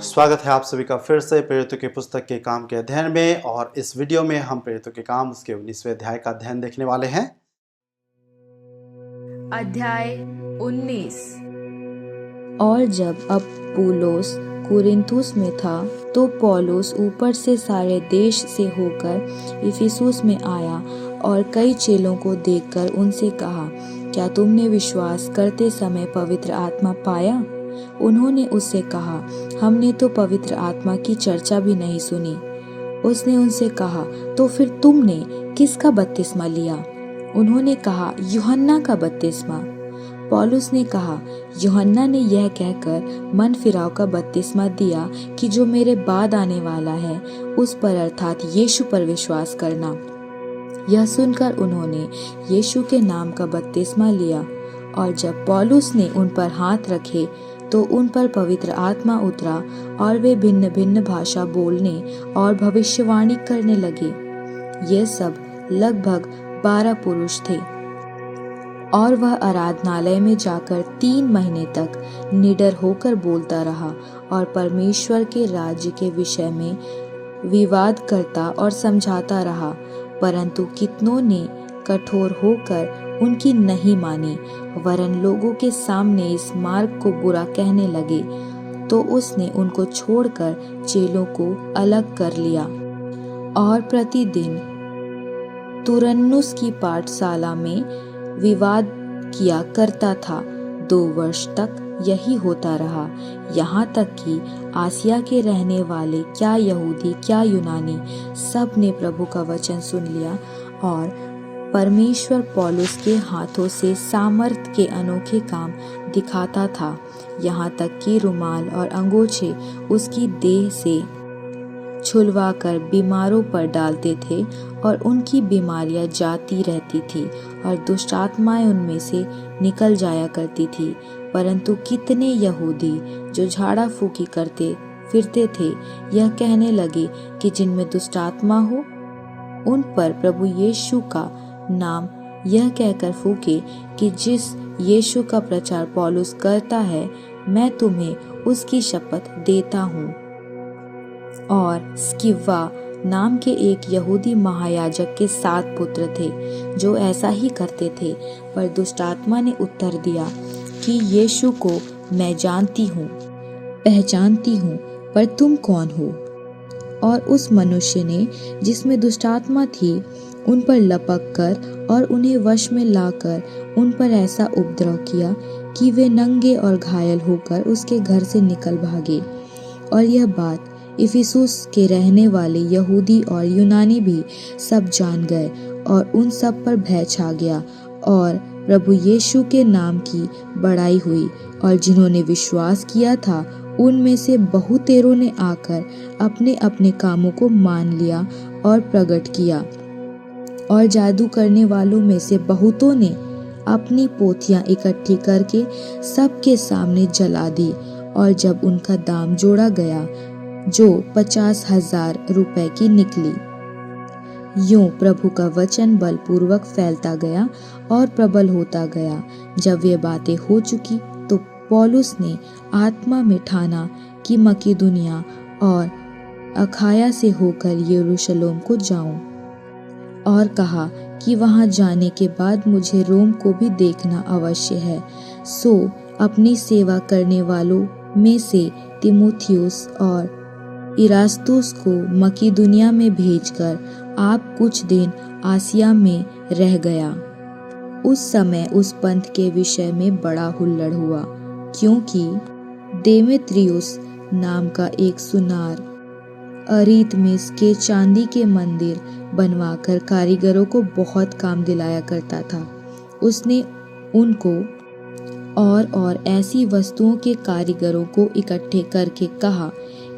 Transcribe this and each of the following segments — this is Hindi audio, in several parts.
स्वागत है आप सभी का फिर से प्रेरितों की पुस्तक के काम के अध्ययन में। और इस वीडियो में हम प्रेरितों के काम उसके 19वें अध्याय का अध्ययन देखने वाले हैं। अध्याय 19। और जब अपुल्लोस कुरिन्थुस में था तो पौलुस ऊपर से सारे देश से होकर इफिसुस में आया और कई चेलों को देखकर उनसे कहा, क्या तुमने विश्वास करते समय पवित्र आत्मा पाया? उन्होंने उससे कहा, हमने तो पवित्र आत्मा की चर्चा भी नहीं सुनी। उसने उनसे कहा, तो फिर तुमने किसका बपतिस्मा लिया? उन्होंने कहा, यूहन्ना का बपतिस्मा। पौलुस ने कहा, यूहन्ना ने यह कहकर मन फिराव का बपतिस्मा दिया कि जो मेरे बाद आने वाला है उस पर अर्थात यीशु पर विश्वास करना। यह सुनकर उन्होंने यीशु के नाम का बपतिस्मा लिया। और जब पौलुस ने उन पर हाथ रखे तो उन पर पवित्र आत्मा उतरा और वे भिन्न भिन्न भाषा बोलने और भविष्यवाणी करने लगे। ये सब लगभग 12 पुरुष थे। और वह आराधनालय में जाकर 3 महीने तक निडर होकर बोलता रहा और परमेश्वर के राज्य के विषय में विवाद करता और समझाता रहा। परंतु कितनों ने कठोर होकर उनकी नहीं मानी, वरन लोगों के सामने इस मार्ग को बुरा कहने लगे। तो उसने उनको छोड़कर चेलों को अलग कर लिया और प्रतिदिन तुरन्नुस की पाठशाला में विवाद किया करता था। 2 वर्ष तक यही होता रहा, यहाँ तक कि आसिया के रहने वाले क्या यहूदी क्या यूनानी सब ने प्रभु का वचन सुन लिया। और परमेश्वर पौलुस के हाथों से सामर्थ के अनोखे काम दिखाता था, यहाँ तक कि रुमाल और अंगोछे उसकी देह से छुलवाकर बीमारों पर डालते थे और उनकी बीमारियां जाती रहती थी और दुष्ट आत्माएं उनमें से निकल जाया करती थी। परंतु कितने यहूदी जो झाड़ा फूकी करते फिरते थे यह कहने लगे कि जिनमें दुष्ट आत्मा हो उन पर प्रभु यीशु का नाम यह कहकर फूके कि जिस यीशु का प्रचार पौलुस करता है मैं तुम्हें उसकी शपथ देता हूँ। और स्किवा नाम के एक यहूदी महायाजक के 7 पुत्र थे जो ऐसा ही करते थे। पर दुष्ट आत्मा ने उत्तर दिया कि यीशु को मैं जानती हूँ, पहचानती हूँ, पर तुम कौन हो? और उस मनुष्य ने जिसमें दुष्ट आत्मा थी उन पर लपक कर और उन्हें वश में लाकर उन पर ऐसा उपद्रव किया कि वे नंगे और घायल होकर उसके घर से निकल भागे। और यह बात इफिसुस के रहने वाले यहूदी और यूनानी भी सब जान गए और उन सब पर भय छा गया। और प्रभु यीशु के नाम की बड़ाई हुई और जिन्होंने विश्वास किया था उनमें से बहुतेरों ने आकर अपने अपने कामों को मान लिया और प्रकट किया। और जादू करने वालों में से बहुतों ने अपनी पोथियां इकट्ठी करके सबके सामने जला दी। और जब उनका दाम जोड़ा गया जो 50,000 रुपए की निकली। यूं प्रभु का वचन बलपूर्वक फैलता गया और प्रबल होता गया। जब ये बातें हो चुकी तो पौलुस ने आत्मा में ठाना कि मकिदुनिया और अखाया से होकर यरूशलेम को जाऊं, और कहा कि वहां जाने के बाद मुझे रोम को भी देखना अवश्य है। सो अपनी सेवा करने वालों में से तीमुथियुस और इरास्तुस को मकिदुनिया में भेजकर आप कुछ दिन आसिया में रह गया। उस समय उस पंथ के विषय में बड़ा हुल्लड़ हुआ, क्योंकि देमेत्रियुस नाम का एक सुनार अरितमिस के चांदी के मंदिर बनवाकर कारीगरों को बहुत काम दिलाया करता था। उसने उनको और ऐसी वस्तुओं के कारीगरों को इकट्ठे करके कहा,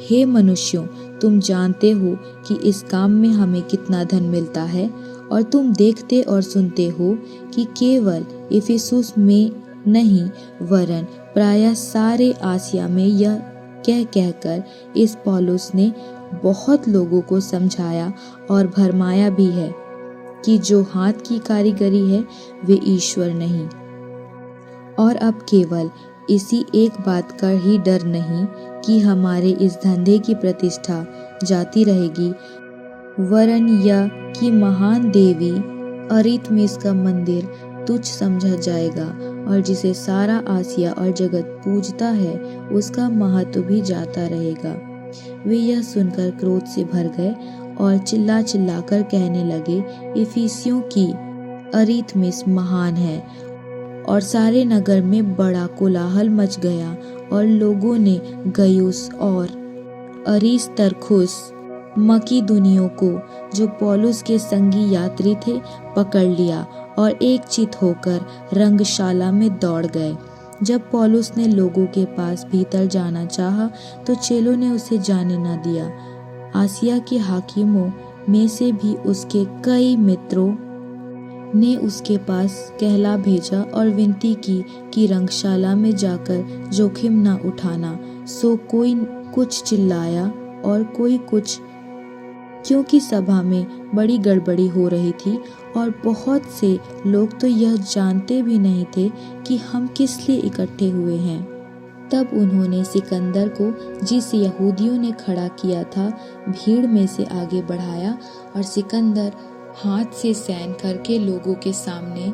हे मनुष्यों, तुम जानते हो कि इस काम में हमें कितना धन मिलता है, और तुम देखते और सुनते हो कि केवल इफिसुस में नहीं वरन प्रायः सारे आसिया में यह कह कहकर इस पौलुस ने बहुत लोगों को समझाया और भरमाया भी है कि जो हाथ की कारीगरी है वे ईश्वर नहीं। और अब केवल इसी एक बात का ही डर नहीं कि हमारे इस धंधे की प्रतिष्ठा जाती रहेगी, वरन यह कि महान देवी अरितमिस का मंदिर तुच्छ समझा जाएगा और जिसे सारा आसिया और जगत पूजता है उसका महत्व भी जाता रहेगा। वे यह सुनकर क्रोध से भर गए और चिल्ला चिल्लाकर कहने लगे, इफिसियों की अरितमिस महान है। और सारे नगर में बड़ा कोलाहल मच गया और लोगों ने गयुस और अरिस्तर्खुस मकीदुनियों को, जो पौलुस के संगी यात्री थे, पकड़ लिया और एक चित होकर रंगशाला में दौड़ गए। जब पौलुस ने लोगों के पास भीतर जाना चाहा तो चेलों ने उसे जाने न दिया। आसिया के हाकिमों में से भी उसके कई मित्रों ने उसके पास कहला भेजा और विनती की कि रंगशाला में जाकर जोखिम न उठाना। सो कोई कुछ चिल्लाया और कोई कुछ, क्योंकि सभा में बड़ी गड़बड़ी हो रही थी और बहुत से लोग तो यह जानते भी नहीं थे कि हम किस लिए इकट्ठे हुए हैं। तब उन्होंने सिकंदर को, जिस यहूदियों ने खड़ा किया था, भीड़ में से आगे बढ़ाया और सिकंदर हाथ से सैन करके लोगों के सामने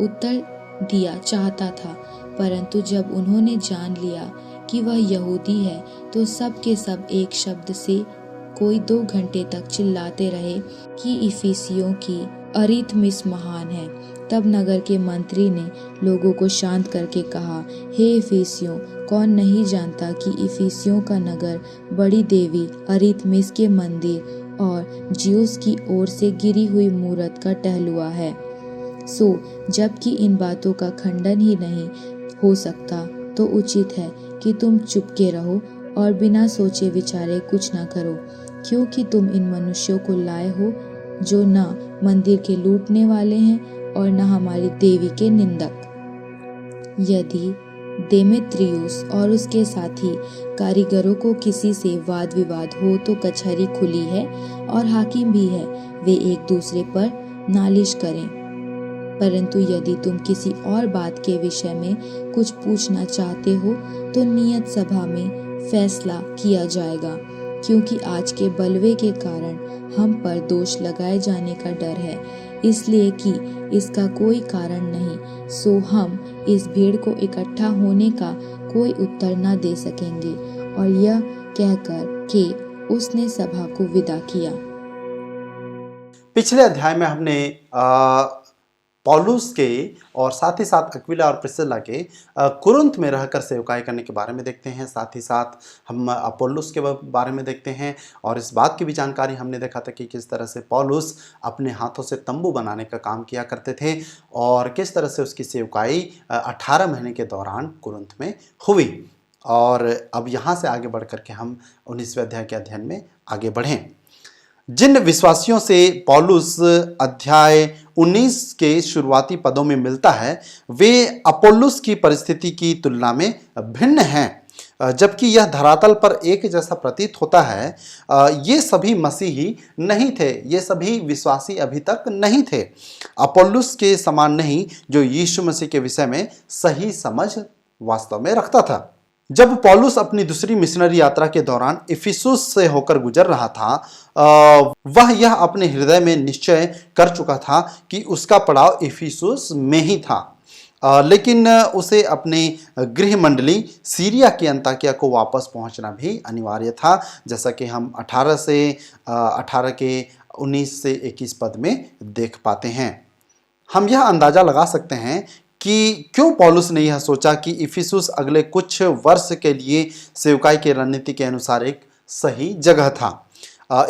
उत्तर दिया चाहता था, परंतु जब उन्होंने जान लिया कि वह यहूदी है तो सब के सब एक शब्द से कोई 2 घंटे तक चिल्लाते रहे कि इफिसियों की अरितमिस महान है। तब नगर के मंत्री ने लोगों को शांत करके कहा, हे इफिसियों, कौन नहीं जानता कि इफिसियों का नगर बड़ी देवी अरितमिस के मंदिर और जियोस की ओर से गिरी हुई मूरत का टहलुआ है। सो जबकि इन बातों का खंडन ही नहीं हो सकता तो उचित है कि तुम चुपके रहो और बिना सोचे विचारे कुछ न करो, क्योंकि तुम इन मनुष्यों को लाए हो जो न मंदिर के लूटने वाले हैं और न हमारी देवी के निंदक। यदि देमेत्रियुस और उसके साथी कारीगरों को किसी से वाद विवाद हो तो कचहरी खुली है और हाकिम भी है, वे एक दूसरे पर नालिश करें। परंतु यदि तुम किसी और बात के विषय में कुछ पूछना चाहते हो तो नियत सभा में फैसला किया जाएगा, क्योंकि आज के बलवे के कारण हम पर दोष लगाए जाने का डर है, इसलिए कि इसका कोई कारण नहीं। सो हम इस भीड़ को इकट्ठा होने का कोई उत्तर न दे सकेंगे। और यह कहकर कि उसने सभा को विदा किया। पिछले अध्याय में हमने पौलुस के और साथ ही साथ अक्विला और प्रिस्किला के कुरिन्थ में रहकर सेवकाई करने के बारे में देखते हैं। साथ ही साथ हम अपोल्लोस के बारे में देखते हैं और इस बात की भी जानकारी हमने देखा था कि किस तरह से पौलुस अपने हाथों से तंबू बनाने का काम किया करते थे और किस तरह से उसकी सेवकाई 18 महीने के दौरान कुरिन्थ में हुई। और अब यहाँ से आगे बढ़ करके हम 19वें अध्याय के अध्ययन में आगे बढ़ें। जिन विश्वासियों से पौलुस अध्याय 19 के शुरुआती पदों में मिलता है वे अपोल्लोस की परिस्थिति की तुलना में भिन्न हैं। जबकि यह धरातल पर एक जैसा प्रतीत होता है, ये सभी मसीही नहीं थे, ये सभी विश्वासी अभी तक नहीं थे, अपोल्लोस के समान नहीं जो यीशु मसीह के विषय में सही समझ वास्तव में रखता था। जब पौलुस अपनी दूसरी मिशनरी यात्रा के दौरान इफिसुस से होकर गुजर रहा था, वह यह अपने हृदय में निश्चय कर चुका था कि उसका पड़ाव इफिसुस में ही था, लेकिन उसे अपने गृह मंडली सीरिया की अंताकिया को वापस पहुंचना भी अनिवार्य था, जैसा कि हम 18 के 19 से 21 पद में देख पाते हैं। हम यह अंदाजा लगा सकते हैं कि क्यों पौलुस ने यह सोचा कि इफिसुस अगले कुछ वर्ष के लिए सेवकाई की रणनीति के अनुसार एक सही जगह था।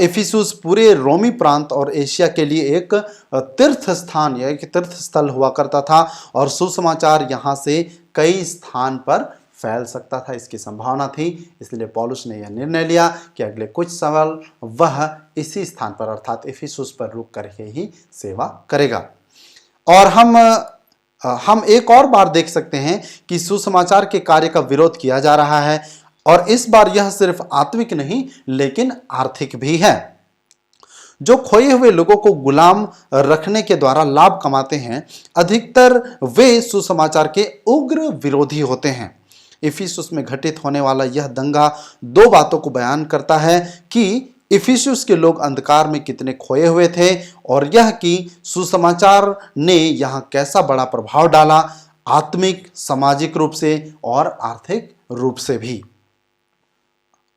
इफिसुस पूरे रोमी प्रांत और एशिया के लिए एक तीर्थ स्थान या एक तीर्थ स्थल हुआ करता था और सुसमाचार यहाँ से कई स्थान पर फैल सकता था, इसकी संभावना थी। इसलिए पौलुस ने यह निर्णय लिया कि अगले कुछ साल वह इसी स्थान पर अर्थात इफिसुस पर रुक करके ही सेवा करेगा। और हम एक और बार देख सकते हैं कि सुसमाचार के कार्य का विरोध किया जा रहा है और इस बार यह सिर्फ आत्मिक नहीं लेकिन आर्थिक भी है। जो खोए हुए लोगों को गुलाम रखने के द्वारा लाभ कमाते हैं, अधिकतर वे सुसमाचार के उग्र विरोधी होते हैं। इफिसुस में घटित होने वाला यह दंगा दो बातों को बयान करता है कि इफिसुस के लोग अंधकार में कितने खोए हुए थे, और यह कि सुसमाचार ने यहाँ कैसा बड़ा प्रभाव डाला, आत्मिक, सामाजिक रूप से और आर्थिक रूप से भी।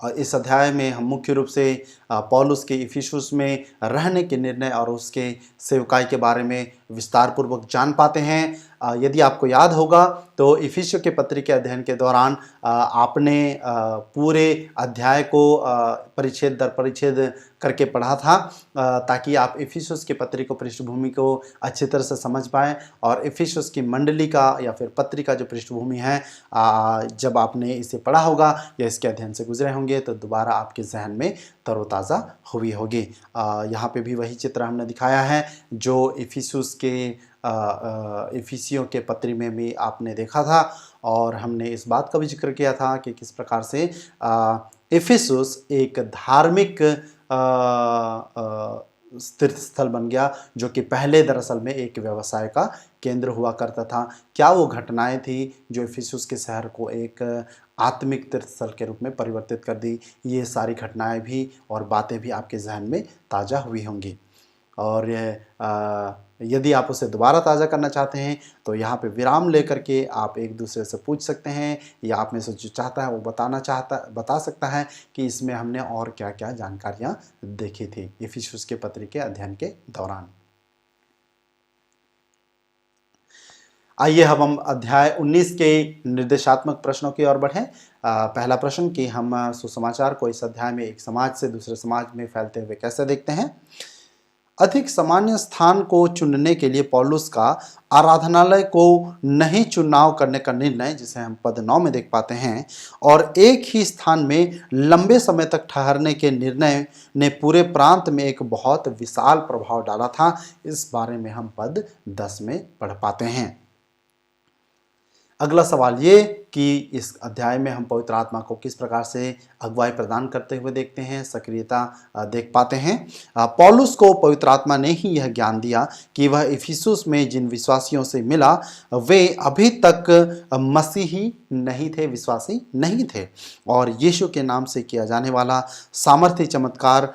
इस अध्याय में हम मुख्य रूप से पौलुस के इफिसुस में रहने के निर्णय और उसके सेवकाई के बारे में विस्तार पूर्वक जान पाते हैं। यदि आपको याद होगा तो इफिसियों के पत्री के अध्ययन के दौरान आपने पूरे अध्याय को परिच्छेद दर परिच्छेद करके पढ़ा था, ताकि आप इफिसुस के पत्री को पृष्ठभूमि को अच्छी तरह से समझ पाएँ और इफिसुस की मंडली का या फिर पत्री का जो पृष्ठभूमि है, जब आपने इसे पढ़ा होगा या इसके अध्ययन से गुजरे होंगे तो दोबारा आपके जहन में तरोताज़ा हुई होगी। यहाँ पे भी वही चित्र हमने दिखाया है जो इफिसुस के इफिसियों के पत्री में भी आपने देखा था, और हमने इस बात का भी जिक्र किया था कि किस प्रकार से इफिसुस एक धार्मिक तीर्थ स्थल बन गया, जो कि पहले दरअसल में एक व्यवसाय का केंद्र हुआ करता था। क्या वो घटनाएं थी जो इफिसुस के शहर को एक आत्मिक तीर्थ स्थल के रूप में परिवर्तित कर दी, ये सारी घटनाएं भी और बातें भी आपके जहन में ताज़ा हुई होंगी। और यदि आप उसे दोबारा ताज़ा करना चाहते हैं तो यहाँ पे विराम लेकर के आप एक दूसरे से पूछ सकते हैं, या आप में से जो चाहता है वो बता सकता है कि इसमें हमने और क्या क्या जानकारियाँ देखी थी इफिसुस के पत्री के अध्ययन के दौरान। आइए हम अध्याय 19 के निर्देशात्मक प्रश्नों की ओर बढ़ें। पहला प्रश्न कि हम सुसमाचार को इस अध्याय में एक समाज से दूसरे समाज में फैलते हुए कैसे देखते हैं। अधिक सामान्य स्थान को चुनने के लिए पौलुस का आराधनालय को नहीं चुनाव करने का निर्णय, जिसे हम पद 9 में देख पाते हैं, और एक ही स्थान में लंबे समय तक ठहरने के निर्णय ने पूरे प्रांत में एक बहुत विशाल प्रभाव डाला था। इस बारे में हम पद 10 में पढ़ पाते हैं। अगला सवाल ये कि इस अध्याय में हम पवित्र आत्मा को किस प्रकार से अगुवाई प्रदान करते हुए देखते हैं, सक्रियता देख पाते हैं। पौलुस को पवित्र आत्मा ने ही यह ज्ञान दिया कि वह इफिसुस में जिन विश्वासियों से मिला वे अभी तक मसीही नहीं थे, विश्वासी नहीं थे, और यीशु के नाम से किया जाने वाला सामर्थ्य चमत्कार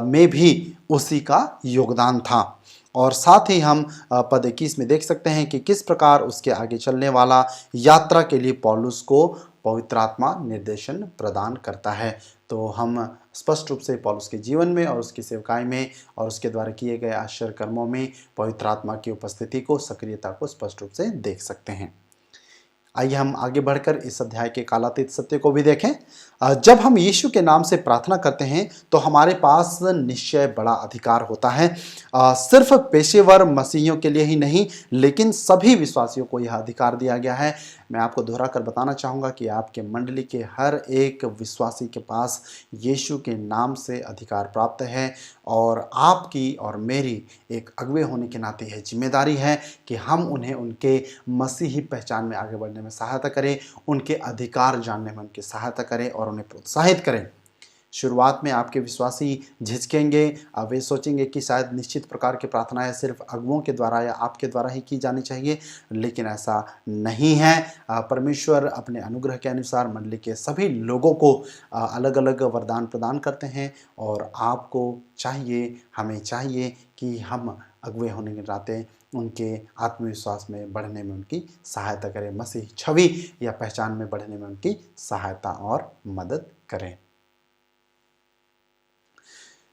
में भी उसी का योगदान था। और साथ ही हम पद 21 में देख सकते हैं कि किस प्रकार उसके आगे चलने वाला यात्रा के लिए पौलुस को पवित्र आत्मा निर्देशन प्रदान करता है। तो हम स्पष्ट रूप से पौलुस के जीवन में और उसकी सेवकाई में और उसके द्वारा किए गए आश्चर्य कर्मों में पवित्र आत्मा की उपस्थिति को, सक्रियता को स्पष्ट रूप से देख सकते हैं। आइए हम आगे बढ़कर इस अध्याय के कालातीत सत्य को भी देखें। जब हम यीशु के नाम से प्रार्थना करते हैं तो हमारे पास निश्चय बड़ा अधिकार होता है। सिर्फ पेशेवर मसीहियों के लिए ही नहीं, लेकिन सभी विश्वासियों को यह अधिकार दिया गया है। मैं आपको दोहरा कर बताना चाहूँगा कि आपके मंडली के हर एक विश्वासी के पास यीशु के नाम से अधिकार प्राप्त है, और आपकी और मेरी एक अगुवे होने के नाते यह जिम्मेदारी है कि हम उन्हें उनके मसीही पहचान में आगे बढ़ने में सहायता करें, उनके अधिकार जानने में उनकी सहायता करें और उन्हें प्रोत्साहित करें। शुरुआत में आपके विश्वासी झिझकेंगे, वे सोचेंगे कि शायद निश्चित प्रकार की प्रार्थनाएं सिर्फ अगुओं के द्वारा या आपके द्वारा ही की जानी चाहिए, लेकिन ऐसा नहीं है। परमेश्वर अपने अनुग्रह के अनुसार मंडली के सभी लोगों को अलग अलग वरदान प्रदान करते हैं, और आपको चाहिए, हमें चाहिए कि हम अगुवे होने के नाते उनके आत्मविश्वास में बढ़ने में उनकी सहायता करें, मसीह छवि या पहचान में बढ़ने में उनकी सहायता और मदद करें।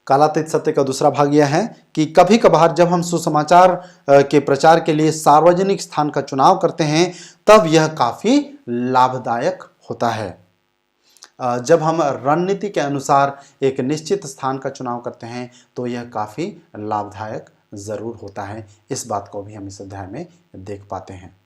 कालातीत सत्य का दूसरा भाग यह है कि कभी कभार जब हम सुसमाचार के प्रचार के लिए सार्वजनिक स्थान का चुनाव करते हैं तब यह काफ़ी लाभदायक होता है। जब हम रणनीति के अनुसार एक निश्चित स्थान का चुनाव करते हैं तो यह काफ़ी लाभदायक ज़रूर होता है। इस बात को भी हम इस अध्याय में देख पाते हैं।